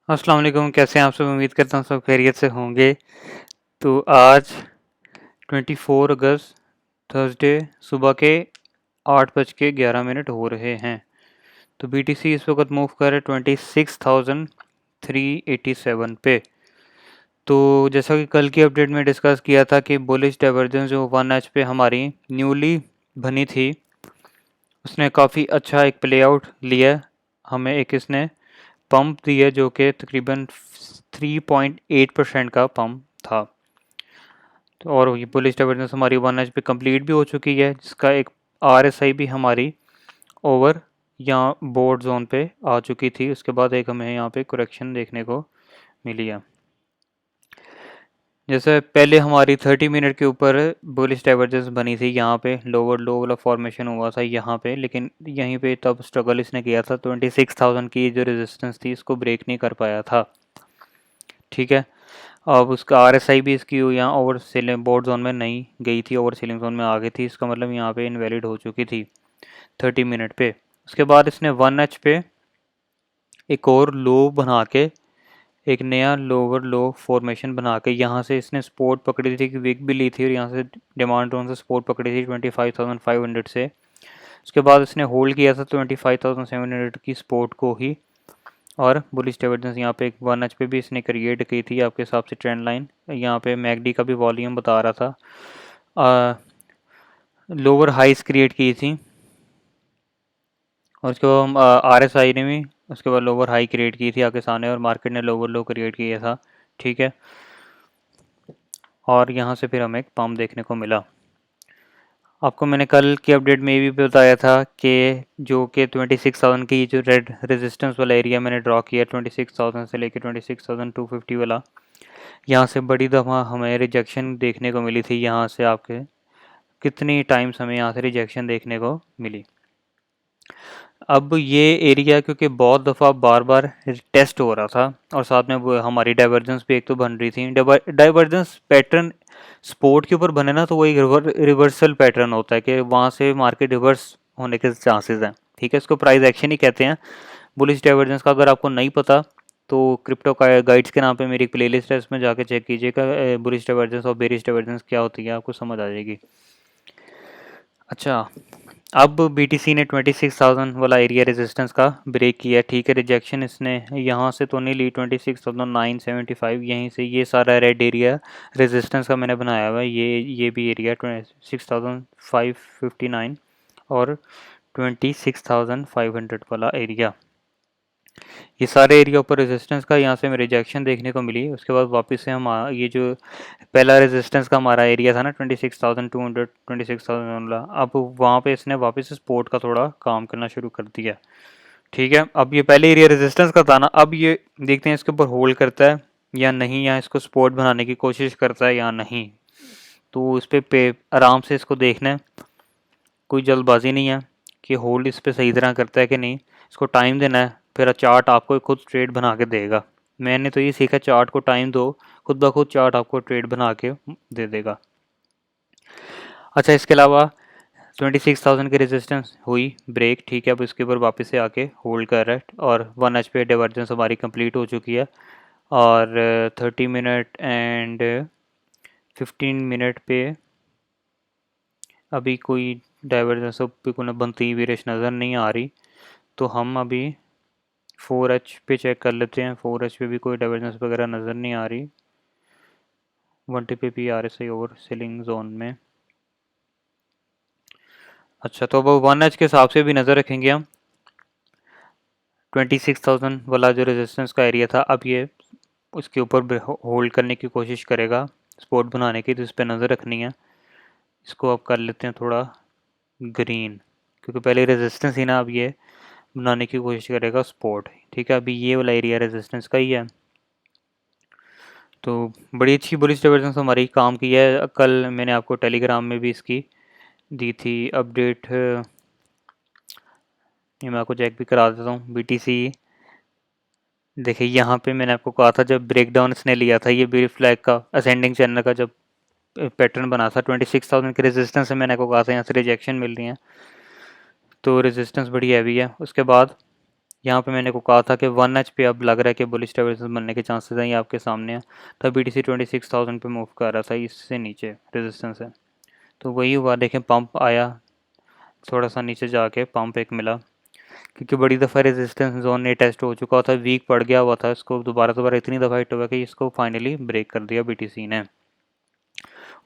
अस्सलाम वालेकुम, कैसे हैं आप सब? उम्मीद करता हूँ सब खैरियत से होंगे। तो आज 24 अगस्त थर्सडे सुबह के 8:11 हो रहे हैं। तो बीटीसी इस वक्त मूव कर है 26,387 पे। तो जैसा कि कल की अपडेट में डिस्कस किया था कि बुलिश डाइवर्जेंस जो 1H पे हमारी न्यूली बनी थी, उसने काफ़ी अच्छा एक प्ले आउट लिया। हमें एक इसने पंप दिया जो कि तकरीबन 3.8% का पंप था। तो और ये पुलिस डाइवर्जेंस हमारी 1H पे कंप्लीट भी हो चुकी है, जिसका एक RSI भी हमारी ओवर यहाँ बोर्ड जोन पे आ चुकी थी। उसके बाद एक हमें यहाँ पे करेक्शन देखने को मिली है। जैसे पहले हमारी 30 मिनट के ऊपर बुलिश डाइवर्जेंस बनी थी, यहाँ पे लोअर लो वाला फॉर्मेशन हुआ था यहाँ पे, लेकिन यहीं पे तब स्ट्रगल इसने किया था। 26,000 की जो रेजिस्टेंस थी इसको ब्रेक नहीं कर पाया था। ठीक है, अब उसका RSI भी इसकी यहाँ ओवर सीलिंग बोर्ड जोन में नहीं गई थी, ओवर सीलिंग जोन में आ गई थी। इसका मतलब यहाँ पे इनवैलिड हो चुकी थी 30 मिनट पे। उसके बाद इसने 1H पे एक और लो बना के, एक नया लोअर लो फॉर्मेशन बना के यहाँ से इसने सपोर्ट पकड़ी थी कि विक भी ली थी, और यहाँ से डिमांड जोन से सपोर्ट पकड़ी थी 25,500 से। उसके बाद इसने होल्ड किया था 25,700 की सपोर्ट को ही, और बुलिश डाइवर्जेंस यहाँ पे एक 1H पे भी इसने क्रिएट की थी आपके हिसाब से ट्रेंड लाइन। यहाँ पे मैकडी का भी वॉल्यूम बता रहा था, लोअर हाइस क्रिएट की थी, और उसके बाद RSI ने भी उसके बाद लोअर हाई क्रिएट की थी आपके सामने, और मार्केट ने लोअर लो क्रिएट किया था। ठीक है, और यहाँ से फिर हमें एक पम्प देखने को मिला। आपको मैंने कल की अपडेट में ये भी बताया था कि जो कि 26,000 की जो रेड रेजिस्टेंस वाला एरिया मैंने ड्रॉ किया 26,000 से लेकर 26,250 वाला, यहाँ से बड़ी दफ़ा हमें रिजेक्शन देखने को मिली थी। यहाँ से आपके कितनी टाइम्स हमें यहाँ से रिजेक्शन देखने को मिली। अब ये एरिया क्योंकि बहुत दफ़ा बार बार टेस्ट हो रहा था, और साथ में वो हमारी डाइवर्जेंस भी एक तो बन रही थी। डाइवर्जेंस पैटर्न स्पोर्ट के ऊपर बने ना, तो वो एक रिवर्सल पैटर्न होता है कि वहाँ से मार्केट रिवर्स होने के चांसेस हैं। ठीक है, इसको प्राइस एक्शन ही कहते हैं बुलिश डाइवर्जेंस का। अगर आपको नहीं पता तो क्रिप्टो का गाइड्स के नाम पे मेरी एक प्लेलिस्ट है, इसमें जाके चेक कीजिएगा बुलिश डाइवर्जेंस और बेरिश डाइवर्जेंस क्या होती है, आपको समझ आ जाएगी। अच्छा, अब BTC ने 26,000 वाला एरिया रेजिस्टेंस का ब्रेक किया। ठीक है, रिजेक्शन इसने यहाँ से तो नहीं ली, 26,975 यहीं से, ये सारा रेड एरिया रेजिस्टेंस का मैंने बनाया हुआ है। ये भी एरिया 26,559 और 26,500 वाला एरिया, ये सारे एरिया ऊपर रेजिस्टेंस का यहाँ से हमें रिजेक्शन देखने को मिली। उसके बाद वापस से हम ये जो पहला रेजिस्टेंस का हमारा एरिया था ना 26,200 26,000 वाला, अब वहाँ पे इसने वापस सपोर्ट का थोड़ा काम करना शुरू कर दिया। ठीक है, अब ये पहले एरिया रेजिस्टेंस का था ना, अब ये देखते हैं इसके ऊपर होल्ड करता है या नहीं, या इसको सपोर्ट बनाने की कोशिश करता है या नहीं। तो इस पे आराम से इसको देखना है, कोई जल्दबाजी नहीं है कि होल्ड इस पर सही तरह करता है कि नहीं। इसको टाइम देना है, फिर चार्ट आपको खुद ट्रेड बना के देगा। मैंने तो ये सीखा, चार्ट को टाइम दो, खुद ब खुद चार्ट आपको ट्रेड बना के दे देगा। अच्छा, इसके अलावा 26,000 की रेजिस्टेंस हुई ब्रेक। ठीक है, अब इसके ऊपर वापस से आके होल्ड कर रहा है, और 1H पे डाइवर्जेंस हमारी कंप्लीट हो चुकी है, और 30 मिनट एंड 15 मिनट पे अभी कोई डाइवर्जेंस पे कोई बनती हुई रेश नज़र नहीं आ रही। तो हम अभी 4H पे चेक कर लेते हैं। 4H पे भी कोई डाइवर्जेंस वगैरह नज़र नहीं आ रही। 1TP पे RSI ओवर सेलिंग जोन में। अच्छा, तो अब 1H के हिसाब से भी नज़र रखेंगे हम। 26,000 वाला जो रेजिस्टेंस का एरिया था, अब ये उसके ऊपर होल्ड करने की कोशिश करेगा सपोर्ट बनाने की, तो इस पर नज़र रखनी है। इसको अब कर लेते हैं थोड़ा ग्रीन, क्योंकि पहले रेजिस्टेंस ही ना, अब ये बनाने की कोशिश करेगा सपोर्ट। ठीक है, अभी ये वाला एरिया रेजिस्टेंस का ही है। तो बड़ी अच्छी बुलिश डाइवर्जेंस हमारी काम की है। कल मैंने आपको टेलीग्राम में भी इसकी दी थी अपडेट, ये मैं आपको चेक भी करा देता हूँ। BTC देखिए, यहाँ पे मैंने आपको कहा था जब ब्रेकडाउन इसने लिया था, ये बेयर फ्लैग का असेंडिंग चैनल का जब पैटर्न बना था 26,000 के रेजिस्टेंस से, मैंने आपको कहा था यहाँ से रिजेक्शन मिल रही है, तो रेजिस्टेंस बड़ी हैवी है। उसके बाद यहाँ पे मैंने को कहा था कि 1H पे अब लग रहा है कि बुलिश डाइवर्जेंस बनने के चांसेस हैं, ये आपके सामने है। तब BTC 26,000 पे मूव कर रहा था, इससे नीचे रेजिस्टेंस है, तो वही हुआ। देखें पंप आया, थोड़ा सा नीचे जाके पंप एक मिला, क्योंकि बड़ी दफ़ा रेजिस्टेंस जोन ये टेस्ट हो चुका था, वीक पड़ गया हुआ था, इसको दोबारा दोबारा इतनी दफ़ा हिट हुआ कि इसको फाइनली ब्रेक कर दिया BTC ने।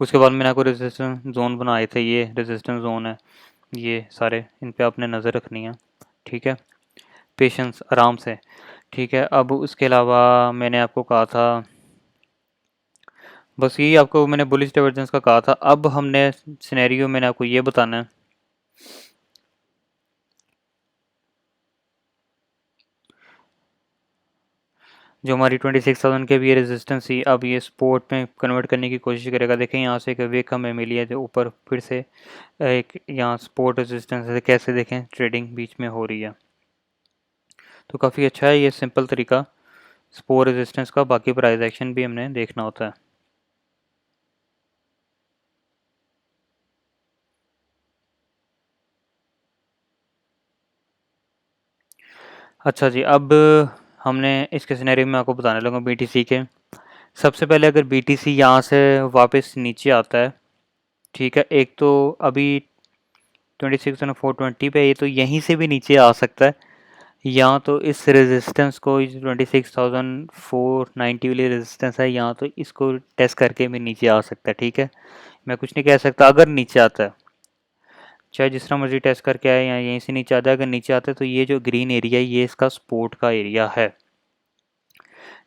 उसके बाद मैंने आपको रेजिस्टेंस जोन बनाए थे, ये रेजिस्टेंस जोन है, ये सारे इन पे आपने नज़र रखनी है, ठीक है, पेशेंस आराम से, ठीक है। अब उसके अलावा मैंने आपको कहा था, बस यही आपको मैंने बुलिश डाइवर्जेंस का कहा था। अब हमने सिनेरियो मैंने आपको ये बताना है, जो हमारी 26,000 के भी ये रेजिस्टेंस थी, अब ये सपोर्ट में कन्वर्ट करने की कोशिश करेगा। देखें यहाँ से एक वेक हमें मिली है, जो ऊपर फिर से एक यहाँ सपोर्ट रेजिस्टेंस है, कैसे देखें ट्रेडिंग बीच में हो रही है, तो काफ़ी अच्छा है ये सिंपल तरीका सपोर्ट रेजिस्टेंस का। बाकी प्राइस एक्शन भी हमने देखना होता है। अच्छा जी, अब हमने इसके सिनेरियो में आपको बताने लगा BTC के। सबसे पहले अगर BTC यहाँ से वापस नीचे आता है, ठीक है, एक तो अभी 26,420 पे, ये तो यहीं से भी नीचे आ सकता है, यहाँ तो इस रेजिस्टेंस को, 26,490 वाली रेजिस्टेंस है, यहाँ तो इसको टेस्ट करके भी नीचे आ सकता है, ठीक है। मैं कुछ नहीं कह सकता, अगर नीचे आता है चाहे जिस तरह मर्जी टेस्ट करके आए, या यहीं से नीचे आता है, अगर नीचे आता है तो ये जो ग्रीन एरिया है ये इसका सपोर्ट का एरिया है,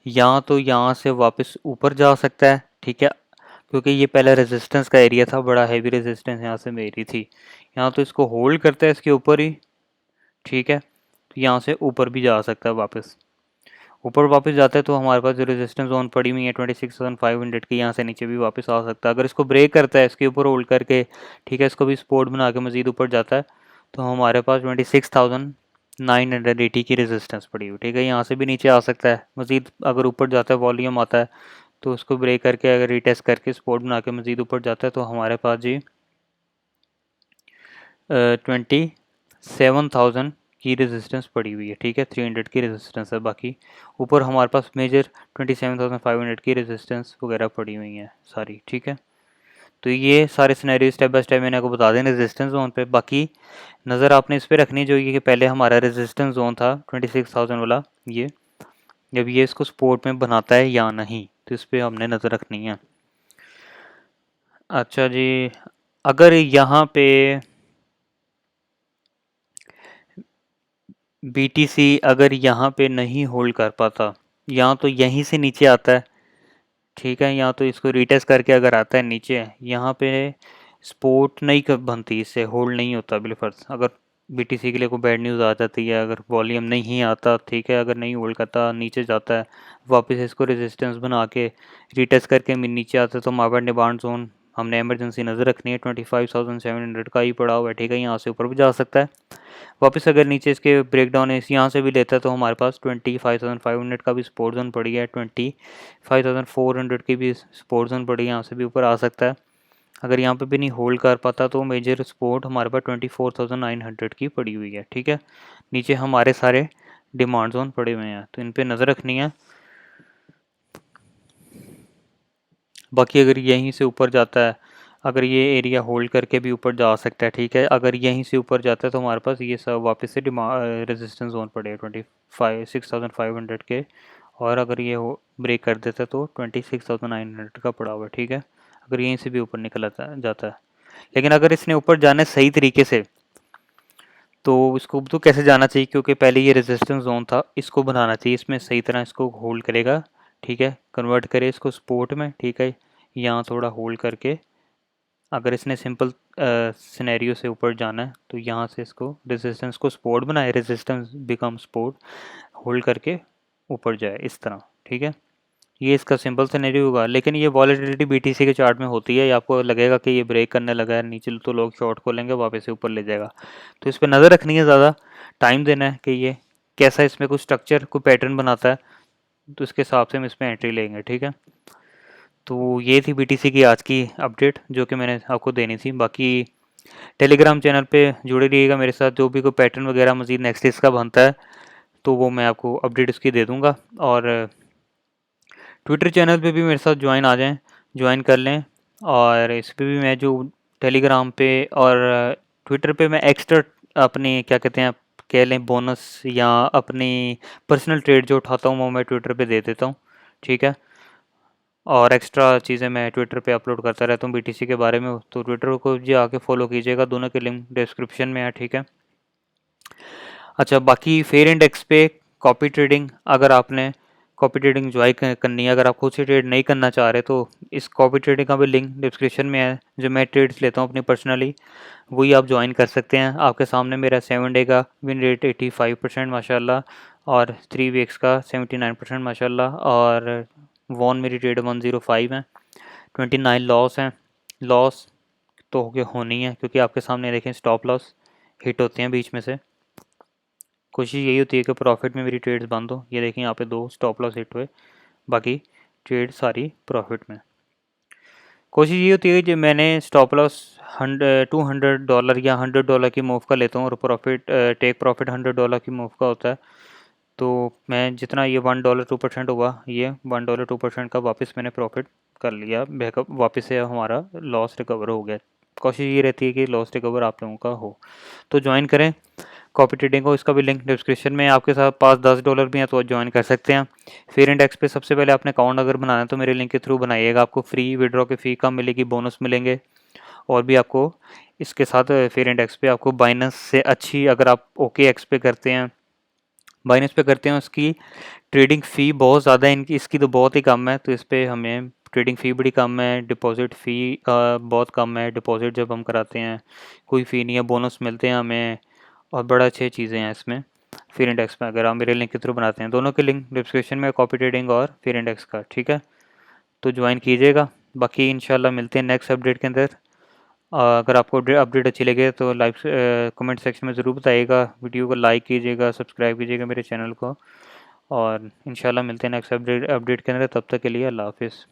यहाँ तो यहाँ से वापस ऊपर जा सकता है, ठीक है, क्योंकि ये पहला रेजिस्टेंस का एरिया था, बड़ा हैवी रेजिस्टेंस यहाँ से मेरी थी। यहाँ तो इसको होल्ड करता है इसके ऊपर ही, ठीक है, तो यहाँ से ऊपर भी जा सकता है वापस। ऊपर वापस जाता है तो हमारे पास जो रेजिस्टेंस जोन पड़ी हुई है 26,500 की, यहाँ से नीचे भी वापस आ सकता है। अगर इसको ब्रेक करता है, इसके ऊपर होल्ड करके, ठीक है, इसको भी सपोर्ट बना के मज़ीद ऊपर जाता है, तो हमारे पास 26,980 की रेजिस्टेंस पड़ी हुई, ठीक है। यहाँ से भी नीचे आ सकता है मज़ीद, अगर ऊपर जाता है वॉल्यूम आता है तो उसको ब्रेक करके अगर रीटेस्ट करके सपोर्ट बना के मज़ीद ऊपर जाता है, तो हमारे पास जी 27,000 की रेजिस्टेंस पड़ी हुई है, ठीक है, 300 की रेजिस्टेंस है। बाकी ऊपर हमारे पास मेजर 27,500 की रेजिस्टेंस वगैरह पड़ी हुई हैं सारी, ठीक है। तो ये सारे सिनेरियो स्टेप बाय स्टेप मैंने आपको बता दें रेजिस्टेंस जोन पे। बाकी नज़र आपने इस पे रखनी है, जो ये कि पहले हमारा रेजिस्टेंस जोन था 26,000 वाला, ये जब ये इसको सपोर्ट में बनाता है या नहीं, तो इस पर हमने नज़र रखनी है। अच्छा जी, अगर यहाँ पे BTC अगर यहाँ पे नहीं होल्ड कर पाता, यहाँ तो यहीं से नीचे आता है, ठीक है, यहाँ तो इसको रीटेस्ट करके अगर आता है नीचे, यहाँ पे सपोर्ट नहीं बनती, इससे होल्ड नहीं होता बिलफर्ज। अगर BTC के लिए कोई बैड न्यूज़ आ जाती है, अगर वॉल्यूम नहीं आता, ठीक है, अगर नहीं होल्ड करता, नीचे जाता है, वापस इसको रेजिस्टेंस बना के रीटेस्ट करके नीचे आता है, तो हमारे डिमांड जोन हमने इमरजेंसी नज़र रखनी है, 25,700 का ही पड़ा हुआ है, ठीक है, यहाँ से ऊपर भी जा सकता है। वापस अगर नीचे इसके ब्रेकडाउन इस यहाँ से भी लेता है, तो हमारे पास 25,500 का भी सपोर्ट जोन पड़ी है, 25,400 की भी सपोर्ट जोन पड़ी है, यहाँ से भी ऊपर आ सकता है। अगर यहाँ पे भी नहीं होल्ड कर पाता तो मेजर सपोर्ट हमारे पास 24,900 की पड़ी हुई है, ठीक है। नीचे हमारे सारे डिमांड जोन पड़े हुए हैं, तो इन पे नज़र रखनी है। बाकी अगर यहीं से ऊपर जाता है, अगर ये एरिया होल्ड करके भी ऊपर जा सकता है, ठीक है, अगर यहीं से ऊपर जाता है तो हमारे पास ये सब वापस से रेजिस्टेंस जोन पड़े 6,500 के, और अगर ये ब्रेक कर देता है तो 26,900 का पड़ा हुआ है, ठीक है, अगर यहीं से भी ऊपर निकल जाता है। लेकिन अगर इसने ऊपर जाना है सही तरीके से, तो इसको तो कैसे जाना चाहिए, क्योंकि पहले ये रेजिस्टेंस जोन था, इसको बनाना चाहिए, इसमें सही तरह इसको होल्ड करेगा, ठीक है, कन्वर्ट करे इसको सपोर्ट में, ठीक है, यहाँ थोड़ा होल्ड करके अगर इसने सिंपल सिनेरियो से ऊपर जाना है, तो यहाँ से इसको रेजिस्टेंस को सपोर्ट बनाए, रेजिस्टेंस बिकम सपोर्ट, होल्ड करके ऊपर जाए इस तरह, ठीक है, ये इसका सिंपल सिनेरियो होगा। लेकिन ये वॉलेटिलिटी BTC के चार्ट में होती है, आपको लगेगा कि ये ब्रेक करने लगा है नीचे, तो लोग शॉर्ट खोलेंगे, वापस से ऊपर ले जाएगा, तो इस पर नज़र रखनी है, ज़्यादा टाइम देना है कि ये कैसा इसमें कुछ स्ट्रक्चर कोई पैटर्न बनाता है, तो उसके हिसाब से हम इसमें एंट्री लेंगे, ठीक है। तो ये थी BTC की आज की अपडेट जो कि मैंने आपको देनी थी। बाकी टेलीग्राम चैनल पे जुड़े रहिएगा मेरे साथ, जो भी कोई पैटर्न वगैरह मज़ीद नेक्स्ट इसका बनता है, तो वो मैं आपको अपडेट इसकी दे दूँगा। और ट्विटर चैनल पे भी मेरे साथ ज्वाइन कर लें। और इस पे भी मैं जो टेलीग्राम पे और ट्विटर पे मैं एक्स्ट्रा अपनी क्या कहते हैं, कह लें बोनस या अपनी पर्सनल ट्रेड जो उठाता हूँ वो मैं ट्विटर पे दे देता हूँ, ठीक है। और एक्स्ट्रा चीज़ें मैं ट्विटर पे अपलोड करता रहता हूँ बीटीसी के बारे में, तो ट्विटर को जी आके फॉलो कीजिएगा, दोनों के लिंक डिस्क्रिप्शन में है, ठीक है। अच्छा, बाकी फेयर इंडेक्स पे कॉपी ट्रेडिंग, अगर आपने कॉपी ट्रेडिंग ज्वाइन करनी है, अगर आप खुद से ट्रेड नहीं करना चाह रहे तो इस कॉपी ट्रेडिंग का भी लिंक डिस्क्रिप्शन में है। जो मैं ट्रेड्स लेता हूँ अपनी पर्सनली, वही आप ज्वाइन कर सकते हैं। आपके सामने मेरा 7 डे का विन रेट 85% माशाल्लाह, और 3 वीक्स का 79% माशाल्लाह, और वॉन मेरी ट्रेड 105 है, 29 लॉस हैं। लॉस तो होनी है, क्योंकि आपके सामने देखें स्टॉप लॉस हिट होते हैं बीच में से। कोशिश यही होती है कि प्रॉफिट में मेरी ट्रेड्स बंद हो। ये देखें यहाँ पे 2 स्टॉप लॉस हिट हुए, बाकी ट्रेड सारी प्रॉफिट में। कोशिश ये होती है कि मैंने स्टॉप लॉस $200 या $100 की मूव का लेता हूँ, और प्रॉफिट टेक प्रॉफिट $100 की मूव का होता है। तो मैं जितना ये $1 2% हुआ, ये $1 2% का वापस मैंने प्रॉफिट कर लिया, बैकअप वापस से हमारा लॉस रिकवर हो गया। कोशिश ये रहती है कि लॉस रिकवर आप लोगों का हो, तो ज्वाइन करें कॉपी ट्रेडिंग को। इसका भी लिंक डिस्क्रिप्शन में है। आपके साथ पास $10 भी हैं तो ज्वाइन कर सकते हैं। फेयर इंडेक्स पे सबसे पहले आपने अकाउंट अगर बनाना है तो मेरे लिंक के थ्रू बनाइएगा, आपको फ्री विड्रॉ की फ़ी कम मिलेगी, बोनस मिलेंगे। और भी आपको इसके साथ फेयर इंडेक्स पे आपको बाइनेंस से अच्छी, अगर आप ओके एक्स पे करते हैं, बाइनेंस पे करते हैं, उसकी ट्रेडिंग फ़ी बहुत ज़्यादा है, इनकी इसकी तो बहुत ही कम है। तो इस पर हमें ट्रेडिंग फ़ी बड़ी कम है, डिपॉजिट फ़ी बहुत कम है, डिपॉजिट जब हम कराते हैं कोई फ़ी नहीं है, बोनस मिलते हैं हमें, और बड़ा अच्छी चीज़ें हैं इसमें फेयर इंडेक्स में, अगर आप मेरे लिंक के थ्रू बनाते हैं। दोनों के लिंक डिस्क्रिप्शन में, कॉपी ट्रेडिंग और फेयर इंडेक्स का, ठीक है। तो ज्वाइन कीजिएगा। बाकी इंशाल्लाह मिलते हैं नेक्स्ट अपडेट के अंदर। अगर आपको अपडेट अच्छी लगे तो लाइक कमेंट सेक्शन में ज़रूर बताइएगा, वीडियो को लाइक कीजिएगा, सब्सक्राइब कीजिएगा मेरे चैनल को, और इंशाल्लाह मिलते हैं नेक्स्ट अपडेट के अंदर। तब तक के लिए अल्लाह हाफिज़।